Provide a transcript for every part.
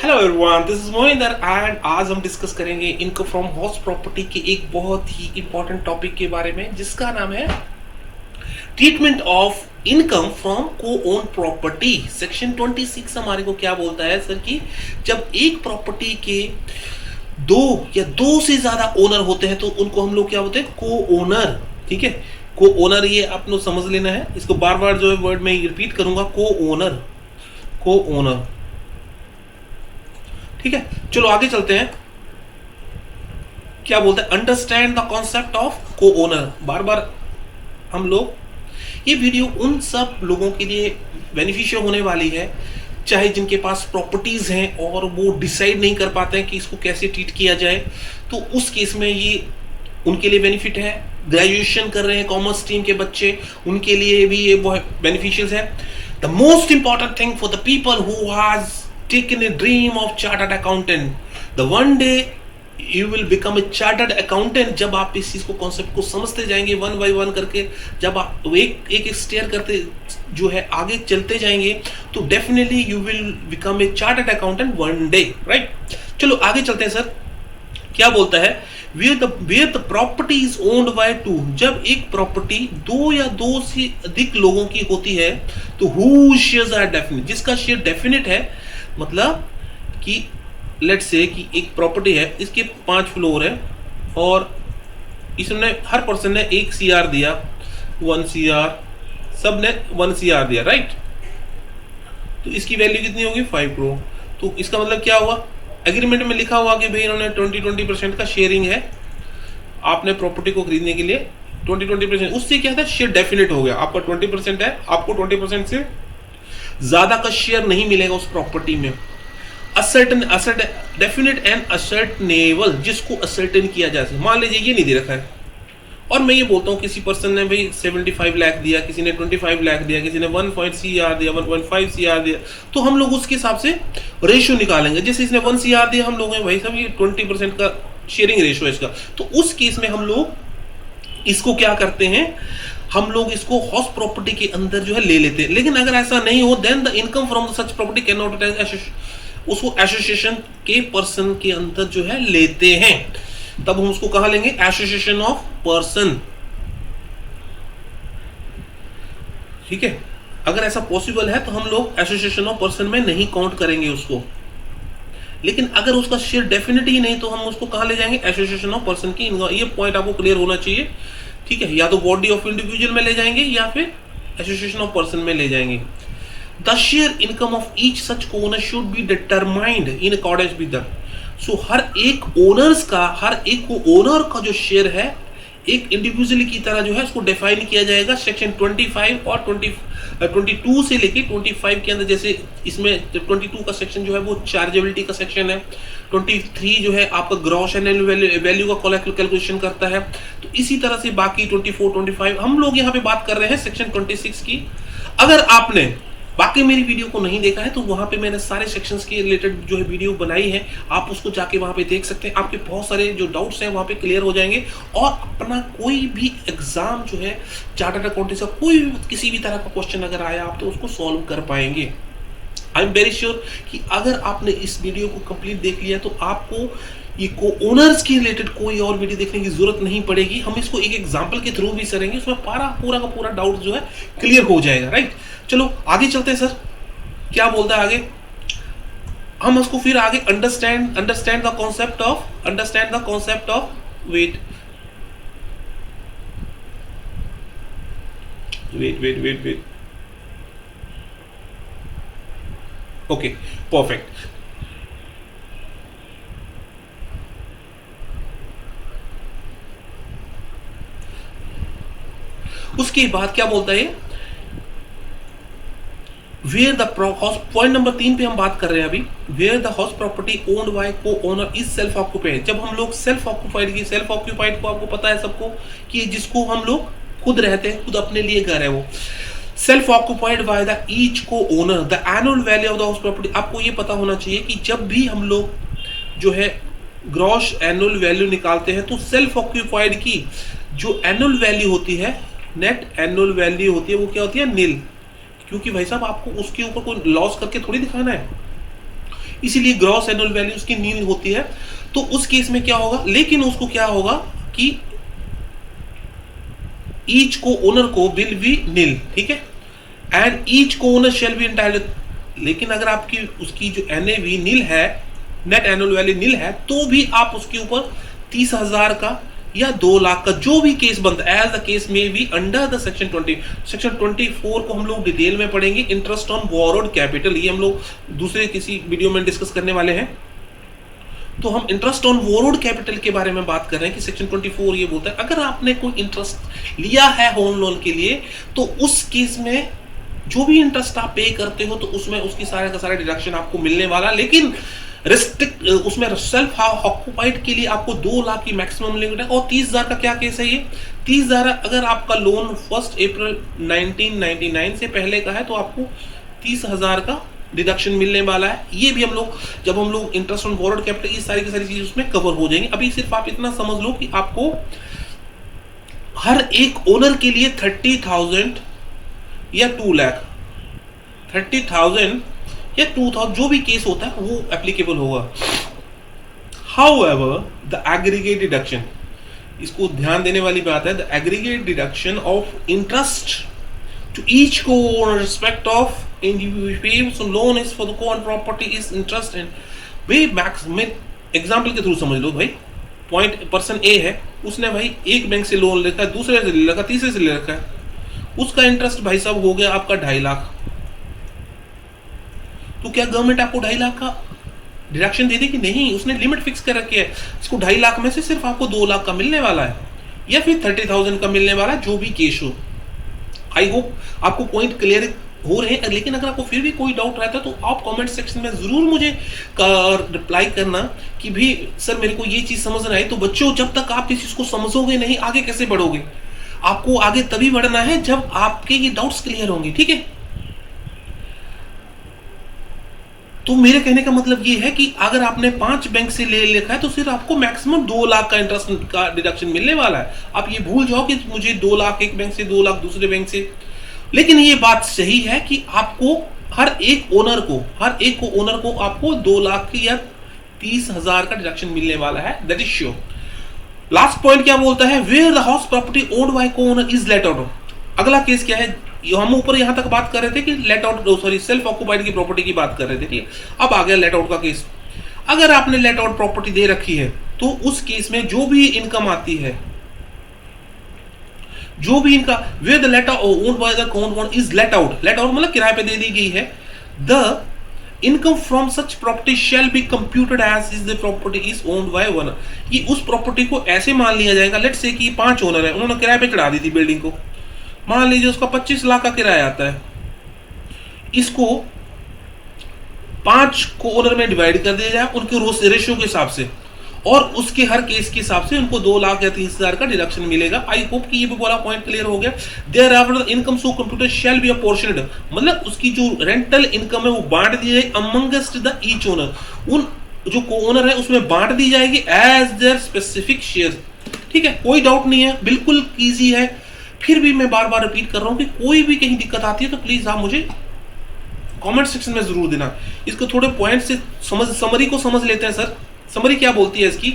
Hello everyone, this is Mohinder and आज हम discuss करेंगे इनकम फ्रॉम हाउस प्रॉपर्टी के एक बहुत ही इंपॉर्टेंट टॉपिक के बारे में जिसका नाम है ट्रीटमेंट ऑफ इनकम फ्रॉम को ओन प्रॉपर्टी। सेक्शन 26 हमारे को क्या बोलता है सर कि जब एक प्रॉपर्टी के दो या दो से ज्यादा ओनर होते हैं तो उनको हम लोग क्या बोलते हैं, को ओनर। ठीक है, को ओनर ये आप लोग समझ लेना है, इसको बार बार जो है वर्ड में रिपीट करूंगा, को ओनर, को ओनर। ठीक है, चलो आगे चलते हैं। क्या बोलते हैं, अंडरस्टैंड द कॉन्सेप्ट ऑफ को ओनर। बार बार हम लोग, ये वीडियो उन सब लोगों के लिए बेनिफिशियल होने वाली है चाहे जिनके पास प्रॉपर्टीज हैं और वो डिसाइड नहीं कर पाते हैं कि इसको कैसे ट्रीट किया जाए, तो उस केस में ये उनके लिए बेनिफिट है। ग्रेजुएशन कर रहे हैं कॉमर्स स्ट्रीम के बच्चे, उनके लिए भी ये बेनिफिशियल है। The most important thing for the people who has taken a dream of chartered accountant, the one day you will become a chartered accountant। जब आप इस चीज को कॉन्सेप्ट को समझते जाएंगे वन बाय वन करके, जब आप एक एक स्टेयर करते जो है आगे चलते जाएंगे, तो definitely you will become a chartered accountant one day, right. चलो आगे चलते हैं सर। क्या बोलता है, where the property is owned by two, जब एक प्रॉपर्टी दो या दो से अधिक लोगों की होती है तो whose shares are definite, जिसका शेयर डेफिनेट है। मतलब कि लेट्स से कि एक प्रॉपर्टी है, इसके 5 फ्लोर है और इसने हर पर्सन ने 1 CR दिया, 1 CR, सब ने 1 CR दिया, राइट। तो इसकी वैल्यू कितनी होगी, 5 करोड़। तो इसका मतलब क्या हुआ, एग्रीमेंट में लिखा हुआ कि भाई इन्होंने 20% का शेयरिंग है, आपने प्रॉपर्टी को खरीदने के लिए 20%। उससे क्या था, शेयर डेफिनेट हो गया। आपका 20% है, आपको 20% से ज्यादा का शेयर नहीं मिलेगा उस प्रॉपर्टी में। डेफिनेट एंड असर्टेनेबल, जिसको असर्टेन किया जा सके। मान लीजिए ये नहीं दे रखा है और मैं ये बोलता हूँ किसी पर्सन ने भाई 75 लाख दिया, किसी ने 25 लाख दिया, किसी ने 1 CR दिया, 1.5 CR दिया, तो हम लोग उसके हिसाब से रेशियो निकालेंगे। जैसे इसने 1 CR दिया, हम लोग भाई साहब ये 20% का शेयरिंग रेशियो है इसका, तो उस केस में हम लोग इसको क्या करते हैं, हम लोग इसको हाउस प्रॉपर्टी के अंदर जो है ले लेते हैं। लेकिन अगर ऐसा नहीं हो, then the income from such property can not, उसको एसोसिएशन के पर्सन के अंदर जो है लेते हैं, तब हम उसको कहा लेंगे, एसोसिएशन ऑफ पर्सन। ठीक है, अगर ऐसा पॉसिबल है तो हम लोग एसोसिएशन ऑफ पर्सन में नहीं काउंट करेंगे उसको। लेकिन अगर उसका शेयर डेफिनेट ही नहीं तो हम उसको कहा ले जाएंगे, एसोसिएशन ऑफ पर्सन की इनकम। ये पॉइंट आपको क्लियर होना चाहिए। ठीक है, या तो बॉडी ऑफ इंडिविजुअल में ले जाएंगे या फिर एसोसिएशन ऑफ पर्सन में ले जाएंगे। The share income of each such owner should be determined in accordance with the, so हर एक ओनर्स का, हर एक ओनर का जो शेयर है एक इंडिविजुअली की तरह जो है उसको डिफाइन किया जाएगा। सेक्शन 25 और 22 से लेके 25 के अंदर, जैसे इसमें 22 का सेक्शन जो है वो चार्जेबिलिटी का सेक्शन है, 23 जो है आपका ग्रॉस एनुअल वैल्यू का कैलकुलेशन करता है। तो इसी तरह से बाकी 24, 25 हम लोग यहाँ पे बात कर रहे हैं सेक्शन 26 की। अगर आपने बाकी मेरी वीडियो को नहीं देखा है तो वहां पे मैंने सारे सेक्शंस के रिलेटेड जो है वीडियो बनाई है, आप उसको जाके वहां पे देख सकते हैं। आपके बहुत सारे जो डाउट्स हैं वहां पे क्लियर हो जाएंगे और अपना कोई भी एग्जाम जो है चार्टर्ड अकाउंटेंट से कोई भी किसी भी तरह का क्वेश्चन अगर आया आप तो उसको सॉल्व कर पाएंगे। आई एम वेरी श्योर कि अगर आपने इस वीडियो को कंप्लीट देख लिया तो आपको ये को ओनर्स के रिलेटेड कोई और वीडियो देखने की जरूरत नहीं पड़ेगी। हम इसको एक एग्जांपल के थ्रू भी करेंगे, उसमें पूरा का पूरा डाउट जो है क्लियर हो जाएगा, राइट। चलो आगे चलते हैं सर, क्या बोलता है आगे, हम उसको फिर आगे understand the concept of weight okay, perfect. उसके बाद क्या बोलता है, वेयर द पॉइंट नंबर 3 पे हम बात कर रहे हैं अभी, where the house property owned by को ओनर इज सेल्फ ऑक्यूपाइड। जब हम लोग सेल्फ ऑक्यूपाइड को आपको पता है सबको कि जिसको हम लोग खुद रहते हैं, खुद अपने लिए घर है, वो self occupied by the each को owner the annual value of the house property. आपको ये पता होना चाहिए कि जब भी हम लोग जो है ग्रॉस एनुअल वैल्यू निकालते हैं तो सेल्फ ऑक्यूपाइड की जो एनुअल वैल्यू होती है, नेट एनुअल वैल्यू होती है, वो क्या होती है, नील। क्योंकि भाई साहब आपको उसके ऊपर कोई लॉस करके थोड़ी दिखाना है। इसीलिए ग्रॉस एनुअल वैल्यू उसकी नील होती है। तो उस केस में क्या होगा, लेकिन उसको क्या होगा कि ईच को ओनर को विल बी नील, ठीक है, एंड ईच को ओनर शेल बी एंटाइटल्ड। लेकिन अगर आपकी उसकी जो एनएवी नील है, नेट एनुअल वैल्यू नील है, तो भी आप उसके ऊपर 30,000 का या 2 लाख का जो भी केस बनता है, एज द केस में be under the section 20। Section 24 को हम लोग डिटेल में पढ़ेंगे, इंटरेस्ट ऑन बोरोड कैपिटल, ये हम लोग दूसरे किसी वीडियो में डिस्कस करने वाले हैं। तो हम इंटरेस्ट ऑन बोरोड कैपिटल के बारे में बात कर रहे हैं कि सेक्शन 24 ये बोलता है अगर आपने कोई इंटरेस्ट लिया है होम लोन के लिए, तो उस केस में जो भी इंटरेस्ट आप पे करते हो तो उसमें उसकी सारे का सारा डिडक्शन आपको मिलने वाला। लेकिन रिस्ट्रिक्ट उसमें सेल्फ ऑक्युपाइड के लिए आपको 2 लाख की मैक्सिमम लिमिट है। और 30,000 का क्या केस है, ये 30,000 अगर आपका लोन 1 अप्रैल 1999 से पहले का है तो आपको 30,000 का डिडक्शन मिलने वाला है। ये भी हम लोग जब हम लोग इंटरेस्ट ऑन बोरोड कैपिटल की सारी की सारी चीज उसमें कवर हो जाएंगी। अभी सिर्फ आप इतना समझ लो कि आपको हर एक ओनर के लिए 30,000 या 2 लाख, 30,000 या 2,000 जो भी केस होता है वो एप्लीकेबल होगा। हाउएवर द एग्रीगेट डिडक्शन, इसको ध्यान देने वाली बात है, the aggregate deduction of interest to each को owner respect of individual loan is for the co-owned property is interest and भाई मैक्स में एग्जांपल के थ्रू समझ लो भाई। पॉइंट पर्सन ए है, उसने भाई एक बैंक से लोन लेकर दूसरे से ले रखा, तीसरे से ले रखा है, उसका इंटरेस्ट भाई साहब हो गया आपका 2.5 लाख। तो क्या गवर्नमेंट आपको 2.5 लाख का डिडक्शन दे देगी? नहीं, उसने लिमिट फिक्स कर रखी है, इसको 2.5 लाख में से सिर्फ आपको 2 लाख का मिलने वाला है या फिर 30,000 का मिलने वाला है, जो भी केस हो। आई होप आपको पॉइंट क्लियर हो रहे हैं। लेकिन अगर आपको फिर भी कोई डाउट रहता है तो आप कमेंट सेक्शन में जरूर मुझे रिप्लाई करना कि भी सर मेरे को ये चीज समझ ना आई। तो बच्चों, जब तक आप इस चीज को समझोगे नहीं, आगे कैसे बढ़ोगे? आपको आगे तभी बढ़ना है जब आपके ये डाउट्स क्लियर होंगे, ठीक है। तो मेरे कहने का मतलब ये है कि अगर आपने 5 बैंक से ले लिखा है तो सिर्फ आपको मैक्सिमम 2 लाख का इंटरेस्ट का डिडक्शन मिलने वाला है। आप ये भूल जाओ कि मुझे 2 लाख एक बैंक से, 2 लाख दूसरे बैंक से। लेकिन ये बात सही है कि आपको हर एक ओनर को आपको 2 लाख की या 30,000 का डिडक्शन मिलने वाला है, that is sure. Last point क्या बोलता है, where the house property owned by को ओनर इज लेट आउट। अगला केस क्या है, हम ऊपर यहां तक बात कर रहे थे कि let out, sorry self occupied की प्रॉपर्टी की बात कर रहे थे, ठीक है। अब आ गया लेट आउट का केस। अगर आपने लेट आउट प्रॉपर्टी दे रखी है तो उस केस में जो भी इनकम आती है, जो भी इनका where the letter owned by the cone is let out मतलब किराए पे दे दी गई है, the income from such property shall be computed as is the property is owned by one. ये उस प्रॉपर्टी को ऐसे मान लिया जाएगा, लेट्स से कि 5 ओनर है, उन्होंने किराए पे चढ़ा दी थी बिल्डिंग को, मान लीजिए उसका 25 लाख का किराया आता है, इसको 5 को ओनर में डिवाइड कर दिया जाए उनके रेशियो के हिसाब से, और उसके हर केस के हिसाब से उनको 2 लाख या 30,000 का डिडक्शन मिलेगा। आई होप कि ये भी पूरा पॉइंट क्लियर हो गया। Thereafter the income so computer shall be apportioned, मतलब उसकी जो रेंटल इनकम है वो बांट दी जाएगी अमंगस्ट द ईच ओनर, उन जो को ओनर है उसमें बांट दी जाएगी एज देयर स्पेसिफिक शेयर, ठीक है। कोई डाउट नहीं है, बिल्कुल इजी है। फिर भी मैं बार बार रिपीट कर रहा हूं कि कोई भी कहीं दिक्कत आती है तो प्लीज आप मुझे कमेंट सेक्शन में जरूर देना। इसको थोड़े पॉइंट से समरी को समझ लेते हैं सर। समरी क्या बोलती है इसकी,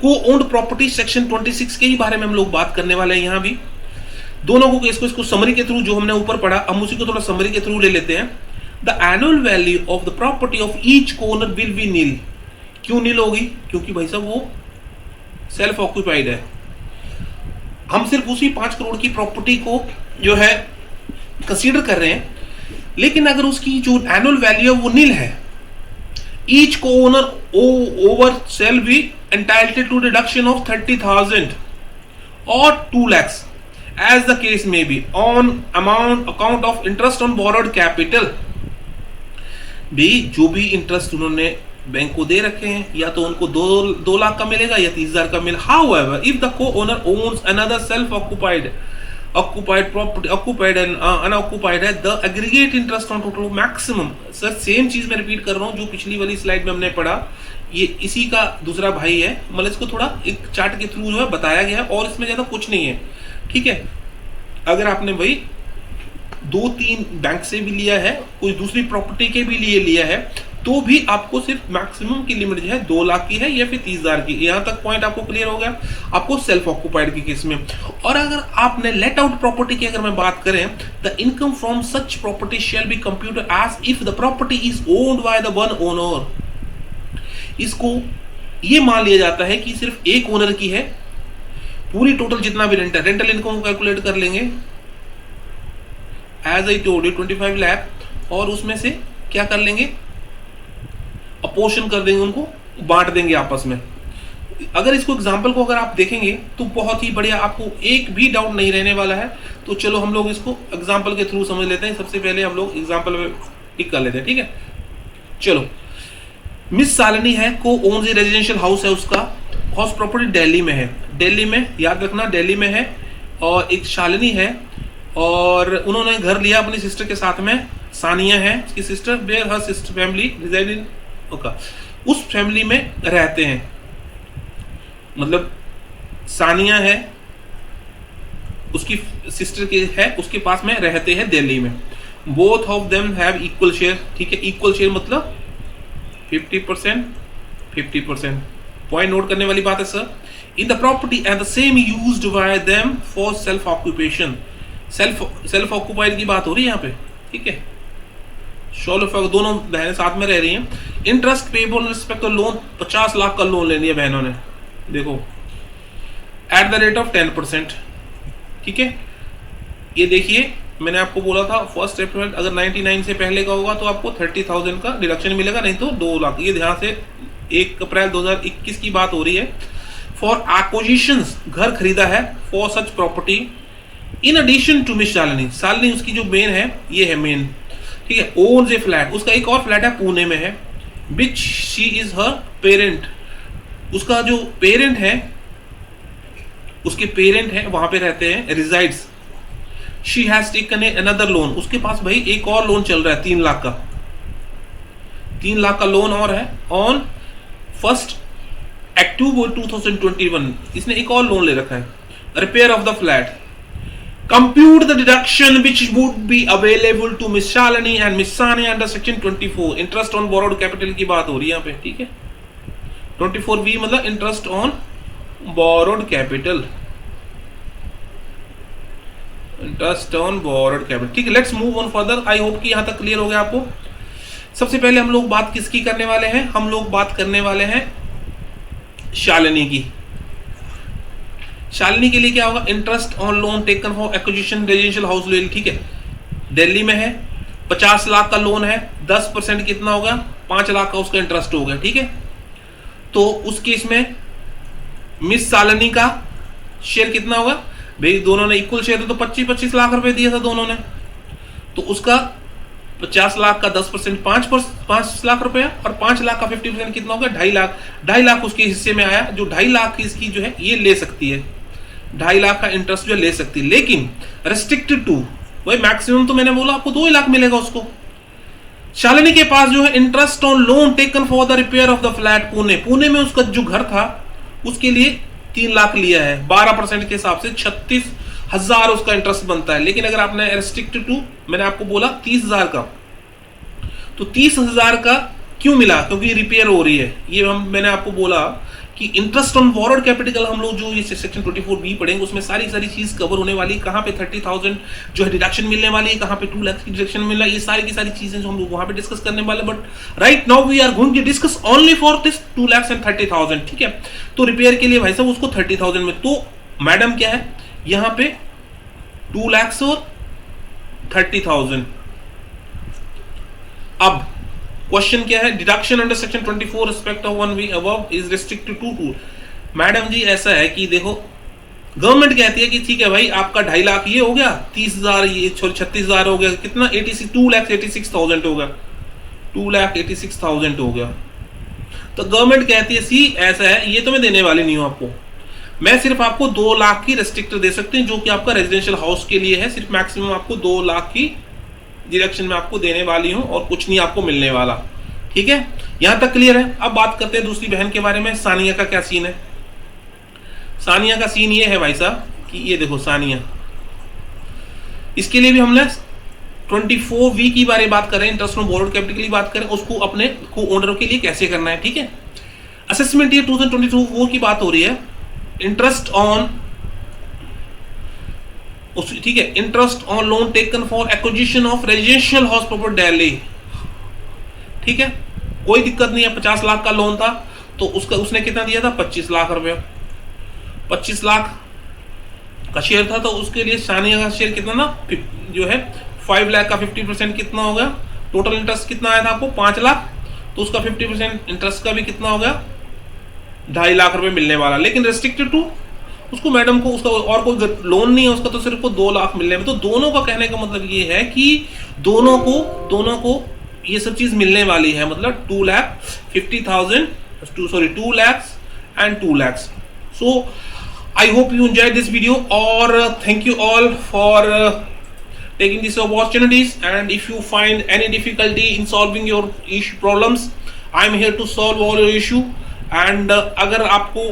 को ओन्ड प्रॉपर्टी सेक्शन 26 के ही बारे में हम लोग बात करने वाले हैं। यहां भी दोनों को इसको समरी के थ्रू जो हमने ऊपर पढ़ा, हम उसी को थोड़ा समरी के थ्रू ले लेते हैं। The annual value of the property of each owner will be nil. क्यों नील होगी? क्योंकि भाई साहब वो सेल्फ ऑक्यूपाइड है। हम सिर्फ उसी 5 करोड़ की प्रॉपर्टी को जो है कंसीडर कर रहे हैं, लेकिन अगर उसकी जो एनुअल वैल्यू है वो नील है, each co-owner over shall be entitled to deduction of 30,000 or 2 lakhs as the case may be on account of interest on borrowed capital। भी जो भी इंटरेस्ट उन्होंने बैंक को दे रखे हैं, या तो उनको 2 लाख का मिलेगा या 30,000 का मिलेगा। However, if the co-owner owns another self-occupied property, occupied and unoccupied है, the aggregate interest on total maximum। Sir same चीज मैं रिपीट कर रहा हूं जो पिछली वाली स्लाइड में हमने पढ़ा, ये इसी का दूसरा भाई है, मतलब इसको थोड़ा एक चार्ट के थ्रू जो है बताया गया है और इसमें ज्यादा कुछ नहीं है, ठीक है। अगर आपने भाई दो तीन बैंक से भी लिया है, कोई दूसरी प्रॉपर्टी के भी लिए लिया है, तो भी आपको सिर्फ मैक्सिमम की लिमिट जो है 2 लाख की है या फिर 30,000 की। यहां तक पॉइंट आपको क्लियर हो गया आपको सेल्फ ऑक्यूपाइड के केस में। और अगर आपने लेट आउट प्रॉपर्टी की अगर मैं बात करें, the income from such property shall be computed as if the property is owned by the one owner. इसको ये मान लिया जाता है कि सिर्फ एक ओनर की है, पूरी टोटल जितना भी रेंटल इनकम कैलकुलेट कर लेंगे as I told you 25 lakh, और उसमें से क्या कर लेंगे, अपोर्शन कर देंगे, उनको बांट देंगे आपस में। अगर इसको एग्जांपल को अगर आप देखेंगे तो बहुत ही बढ़िया, आपको एक भी डाउट नहीं रहने वाला है। तो चलो हम लोग इसको एग्जांपल के थ्रू समझ लेते हैं। सबसे पहले हम लोग एग्जांपल में टिक कर लेते हैं, ठीक है। चलो, मिस शालिनी है, को ओन्स ए रेजिडेंशियल हाउस है, उसका हाउस प्रॉपर्टी दिल्ली में है, दिल्ली में, याद रखना दिल्ली में है। और एक शालिनी है और उन्होंने घर लिया अपनी सिस्टर के साथ में, सानिया है उसकी sister, where her sister family reside in, उस फैमिली में रहते हैं, मतलब सानिया है उसकी सिस्टर के है, उसके पास में रहते हैं दिल्ली में। Both of them have equal share, ठीक है। इक्वल शेयर मतलब 50% 50%। पॉइंट नोट करने वाली बात है sir. In the property and the same used by them for self occupation. Self occupied की बात हो रही है यहाँ पे, ठीक है। दोनों बहनें साथ में रह रही हैं। Interest payable respect of loan, 50 lakh का लोन ले लिया बहनों ने, देखो एट द रेट ऑफ 10%, ठीक है। ये देखिए मैंने आपको बोला था फर्स्ट स्टेप अगर 99 से पहले का होगा तो आपको 30,000 का डिडक्शन मिलेगा, नहीं तो 2 लाख। ये ध्यान से 1 अप्रैल 2021 की बात हो रही है। फॉर एक्विजिशंस, घर खरीदा है, for such property in addition to Miss Shalini, Shalini उसकी जो मेन है, ये है मेन, ठीक है। ओन्स ए फ्लैट, उसका एक और फ्लैट है पुणे में है, which she is her parent, उसका जो पेरेंट है, उसके पेरेंट है वहां पे रहते हैं, resides. She has taken a another loan, उसके पास भाई एक और लोन चल रहा है 3 लाख का, 3 लाख का लोन और है। ऑन 1 अक्टूबर 2021 इसने एक और लोन ले रखा है, repair of the flat. Compute the deduction which would be available to Miss Shalini and Miss Sania under section 24, interest on borrowed capital की बात हो रही है यहाँ पे, ठीक है। 24B मतलब interest on borrowed capital, interest on borrowed capital, ठीक है। Let's move on further। I hope कि यहाँ तक क्लियर हो गया आपको। सबसे पहले हम लोग बात किसकी करने वाले हैं, हम लोग बात करने वाले हैं शालिनी की। शालिनी के लिए क्या होगा, interest on loan taken for acquisition residential house ले, ठीक है। दिल्ली में है, 50 लाख का लोन है, 10% कितना होगा, 5 लाख का उसका इंटरेस्ट हो गया, ठीक है। तो उस केस में मिस शालिनी का शेयर कितना होगा भाई, दोनों ने इक्वल शेयर तो 25-25 लाख रुपए दिया था दोनों ने, तो उसका 50 लाख का 10% 5 लाख रुपया, और 5 लाख का 50% कितना होगा, 2.5 लाख। 2.5 लाख उसके हिस्से में आया, जो 2.5 लाख इसकी जो है ये ले सकती है, 2.5 लाख का इंटरेस्ट जो ले सकती है, लेकिन रेस्ट्रिक्टेड टू, वही मैक्सिमम तो मैंने बोला आपको 2 लाख मिलेगा उसको। शालिनी के पास जो है interest on loan taken for the repair of the flat Pune में उसका जो घर था उसके लिए 3 लाख लिया है, 12% के हिसाब से 36,000 उसका इंटरेस्ट बनता है। लेकिन अगर आपने रेस्ट्रिक्टेड टू, मैंने आपको बोला 30,000 का, तो 30,000 का क्यों मिला, क्योंकि रिपेयर हो रही है। ये मैंने आपको बोला कि इंटरेस्ट ऑन बोरोड कैपिटल हम लोग जो ये सेक्शन 24B पढ़ेंगे उसमें सारी चीज कवर होने वाली, कहाँ पे 30,000 जो है डिडक्शन मिलने वाली है, कहाँ पे 2 लाख की डिडक्शन मिलना, ये सारी की सारी चीजें जो हम लोग वहां पे डिस्कस करने वाले। But right now we are going to discuss only for this 2 lakh and 30,000, ठीक है। तो रिपेयर के लिए भाई साहब उसको 30,000 में, तो मैडम क्या है यहाँ पे 2 लाख और 30,000। अब क्वेश्चन क्या है, deduction under section 24 respect of 1B above is restricted to. Madam ji ऐसा है कि देखो गवर्नमेंट कहती है कि ठीक है भाई आपका 2.5 लाख ये हो गया, 30,000 ये 36,000 हो गया, कितना 2,86,000 हो गया, 2,86,000 हो गया। तो गवर्नमेंट कहती है सी ऐसा है, ये तो मैं देने वाली नहीं हूं आपको, मैं सिर्फ आपको 2 लाख की रेस्ट्रिक्टर दे सकती हूँ जो कि आपका रेजिडेंशियल हाउस के लिए है। सिर्फ मैक्सिमम आपको 2 लाख की डिडक्शन में आपको देने वाली हूं और कुछ नहीं आपको मिलने वाला, ठीक है। यहां तक क्लियर है। अब बात करते हैं दूसरी बहन के बारे में, सानिया का क्या सीन है। सानिया का सीन ये है भाई साहब कि ये देखो सानिया, इसके लिए भी हमने 24V की बारे में बात करें, इंटरेस्ट ऑन बोरोड कैपिटल की बात करें, उसको अपने को ओनरों के लिए कैसे करना है, ठीक है। असेसमेंट ईयर 2022 की बात हो रही है, इंटरेस्ट ऑन, ठीक है, interest on loan taken for acquisition of residential house property Delhi, ठीक है, कोई दिक्कत नहीं है। 50 लाख का लोन था तो उसका उसने कितना दिया था, 25 लाख रुपया, 25 लाख का शेयर था, तो उसके लिए सानिया का शेयर कितना ना, जो है 5 लाख का 50% कितना हो गया, टोटल इंटरेस्ट कितना आया था आपको 5 लाख, तो उसका 50% इंटरेस्ट का भी कितना हो गया, 2.5 लाख रुपए मिलने वाला। लेकिन रेस्ट्रिक्टेड टू, उसको मैडम को उसका और कोई लोन नहीं है उसका, तो सिर्फ को 2 लाख मिलने में। तो दोनों का कहने का मतलब ये है कि दोनों को ये सब चीज मिलने वाली है, मतलब 2,50,000, 2 lakhs and 2 lakhs. So I hope you enjoyed this video, or thank you all for taking these opportunities, and if you find any difficulty in solving your issue problems, I am here to solve all your issue. And अगर आपको